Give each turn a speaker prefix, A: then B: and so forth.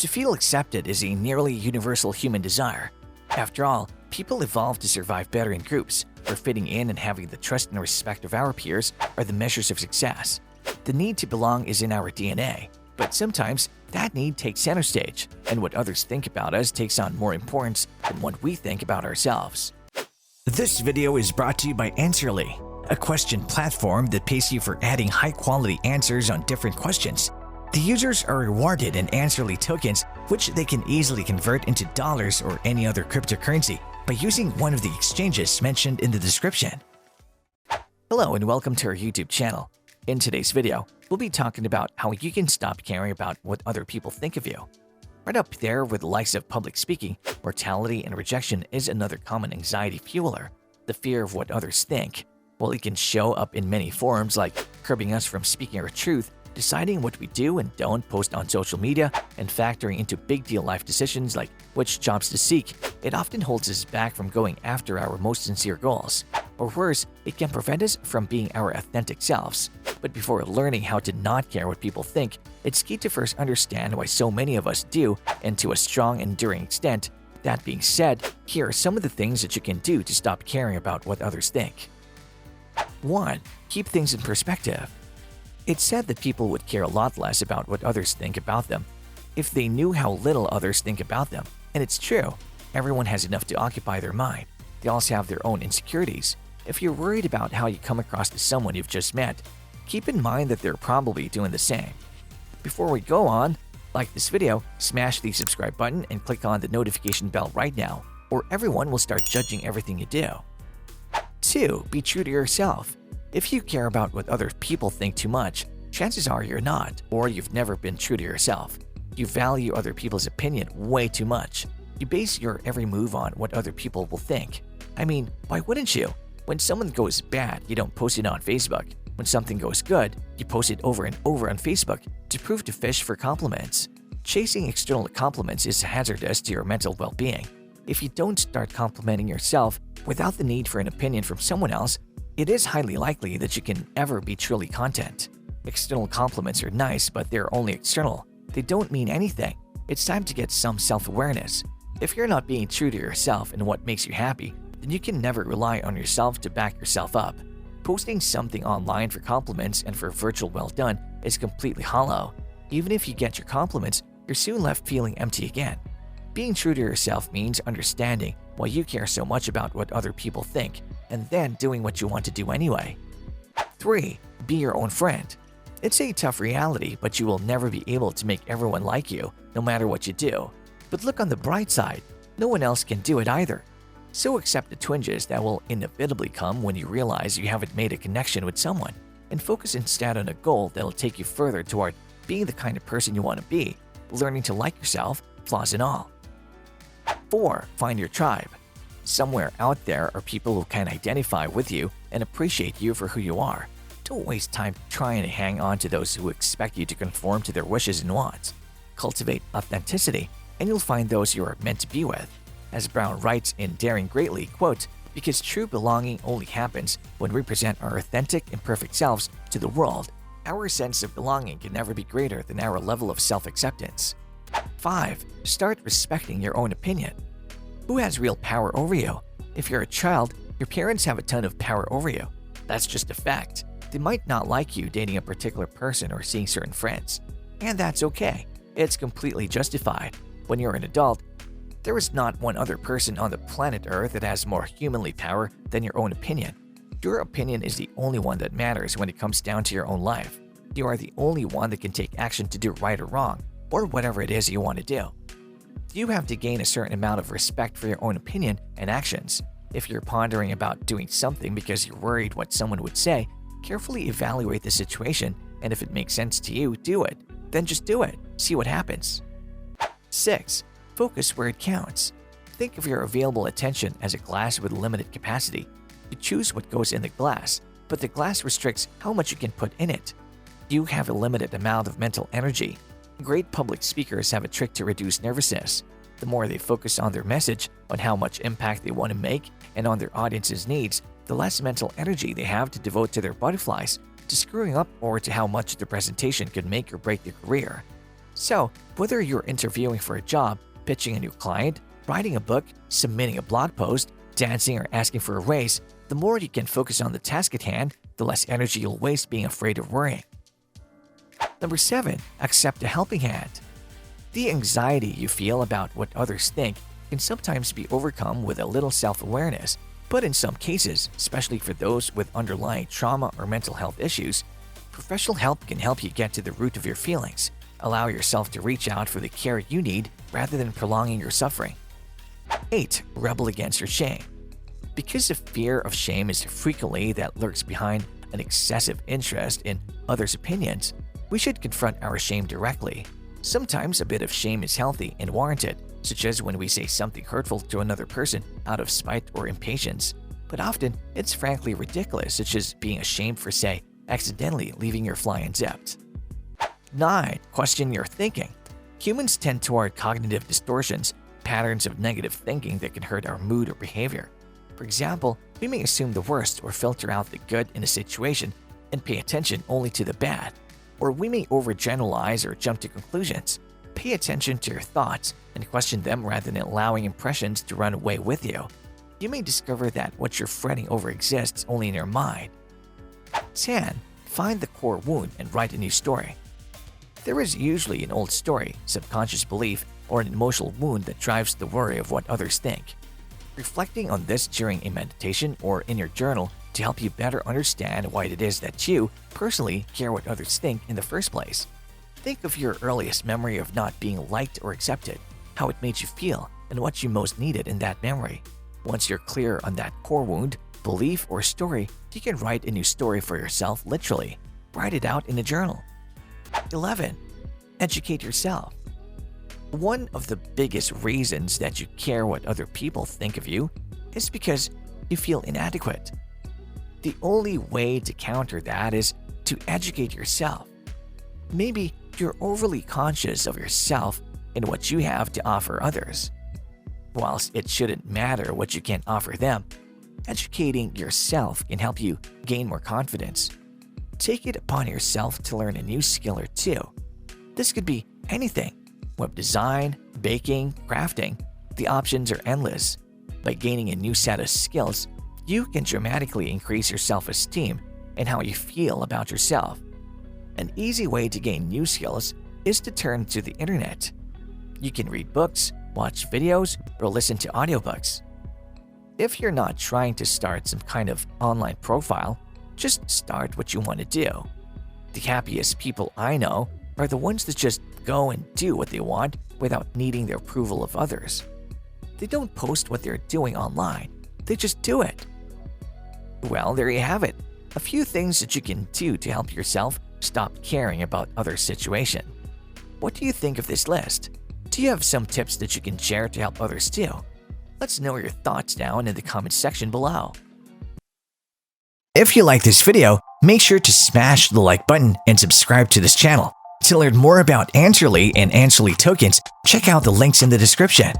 A: To feel accepted is a nearly universal human desire. After all, people evolved to survive better in groups, where fitting in and having the trust and respect of our peers are the measures of success. The need to belong is in our DNA, but sometimes that need takes center stage, and what others think about us takes on more importance than what we think about ourselves. This video is brought to you by Answerly, a question platform that pays you for adding high-quality answers on different questions. The users are rewarded in Answerly tokens, which they can easily convert into dollars or any other cryptocurrency by using one of the exchanges mentioned in the description. Hello and welcome to our YouTube channel. In today's video, we'll be talking about how you can stop caring about what other people think of you. Right up there with the likes of public speaking, mortality and rejection is another common anxiety fueler, the fear of what others think. While it can show up in many forms like curbing us from speaking our truth, deciding what we do and don't post on social media, and factoring into big deal life decisions like which jobs to seek, it often holds us back from going after our most sincere goals. Or worse, it can prevent us from being our authentic selves. But before learning how to not care what people think, it's key to first understand why so many of us do, and to a strong, enduring extent. That being said, here are some of the things that you can do to stop caring about what others think. 1. Keep things in perspective. It's said that people would care a lot less about what others think about them if they knew how little others think about them. And it's true. Everyone has enough to occupy their mind. They also have their own insecurities. If you're worried about how you come across to someone you've just met, keep in mind that they're probably doing the same. Before we go on, like this video, smash the subscribe button and click on the notification bell right now, or everyone will start judging everything you do. 2. Be true to yourself. If you care about what other people think too much, chances are you're not, or you've never been true to yourself. You value other people's opinion way too much. You base your every move on what other people will think. I mean, why wouldn't you? When someone goes bad, you don't post it on Facebook. When something goes good, you post it over and over on Facebook to prove to fish for compliments. Chasing external compliments is hazardous to your mental well-being. If you don't start complimenting yourself without the need for an opinion from someone else, it is highly likely that you can ever be truly content. External compliments are nice, but they're only external. They don't mean anything. It's time to get some self-awareness. If you're not being true to yourself and what makes you happy, then you can never rely on yourself to back yourself up. Posting something online for compliments and for virtual well done is completely hollow. Even if you get your compliments, you're soon left feeling empty again. Being true to yourself means understanding why you care so much about what other people think, and then doing what you want to do anyway. 3. Be your own friend. It's a tough reality, but you will never be able to make everyone like you, no matter what you do. But look on the bright side, no one else can do it either. So accept the twinges that will inevitably come when you realize you haven't made a connection with someone, and focus instead on a goal that'll take you further toward being the kind of person you want to be, learning to like yourself, flaws and all. 4. Find your tribe. Somewhere out there are people who can identify with you and appreciate you for who you are. Don't waste time trying to hang on to those who expect you to conform to their wishes and wants. Cultivate authenticity, and you'll find those you are meant to be with. As Brown writes in Daring Greatly, quote, "Because true belonging only happens when we present our authentic and perfect selves to the world. Our sense of belonging can never be greater than our level of self-acceptance." 5. Start respecting your own opinion. Who has real power over you? If you're a child, your parents have a ton of power over you. That's just a fact. They might not like you dating a particular person or seeing certain friends. And that's okay. It's completely justified. When you're an adult, there is not one other person on the planet Earth that has more humanly power than your own opinion. Your opinion is the only one that matters when it comes down to your own life. You are the only one that can take action to do right or wrong, or whatever it is you want to do. You have to gain a certain amount of respect for your own opinion and actions. If you're pondering about doing something because you're worried what someone would say, carefully evaluate the situation, and if it makes sense to you, do it. Then just do it. See what happens. 6. Focus where it counts. Think of your available attention as a glass with limited capacity. You choose what goes in the glass, but the glass restricts how much you can put in it. You have a limited amount of mental energy. Great public speakers have a trick to reduce nervousness. The more they focus on their message, on how much impact they want to make, and on their audience's needs, the less mental energy they have to devote to their butterflies, to screwing up, or to how much the presentation could make or break their career. So, whether you're interviewing for a job, pitching a new client, writing a book, submitting a blog post, dancing, or asking for a raise, the more you can focus on the task at hand, the less energy you'll waste being afraid of worrying. Number 7. Accept a helping hand. The anxiety you feel about what others think can sometimes be overcome with a little self-awareness, but in some cases, especially for those with underlying trauma or mental health issues, professional help can help you get to the root of your feelings. Allow yourself to reach out for the care you need rather than prolonging your suffering. 8. Rebel against your shame. Because the fear of shame is frequently that lurks behind an excessive interest in others' opinions, we should confront our shame directly. Sometimes a bit of shame is healthy and warranted, such as when we say something hurtful to another person out of spite or impatience. But often, it's frankly ridiculous, such as being ashamed for, say, accidentally leaving your fly unzipped. 9. Question your thinking. Humans tend toward cognitive distortions, patterns of negative thinking that can hurt our mood or behavior. For example, we may assume the worst or filter out the good in a situation and pay attention only to the bad. Or we may overgeneralize or jump to conclusions. Pay attention to your thoughts and question them rather than allowing impressions to run away with you. You may discover that what you're fretting over exists only in your mind. 10. Find the core wound and write a new story. There is usually an old story, subconscious belief, or an emotional wound that drives the worry of what others think. Reflecting on this during a meditation or in your journal to help you better understand why it is that you, personally, care what others think in the first place. Think of your earliest memory of not being liked or accepted, how it made you feel, and what you most needed in that memory. Once you're clear on that core wound, belief, or story, you can write a new story for yourself literally. Write it out in a journal. 11. Educate yourself. One of the biggest reasons that you care what other people think of you is because you feel inadequate. The only way to counter that is to educate yourself. Maybe you're overly conscious of yourself and what you have to offer others. Whilst it shouldn't matter what you can offer them, educating yourself can help you gain more confidence. Take it upon yourself to learn a new skill or two. This could be anything: web design, baking, crafting. The options are endless. By gaining a new set of skills, you can dramatically increase your self-esteem and how you feel about yourself. An easy way to gain new skills is to turn to the internet. You can read books, watch videos, or listen to audiobooks. If you're not trying to start some kind of online profile, just start what you want to do. The happiest people I know are the ones that just go and do what they want without needing the approval of others. They don't post what they're doing online, they just do it. Well, there you have it. A few things that you can do to help yourself stop caring about others' situation. What do you think of this list? Do you have some tips that you can share to help others too? Let's know your thoughts down in the comment section below. If you like this video, make sure to smash the like button and subscribe to this channel. To learn more about Answerly and Answerly tokens, check out the links in the description.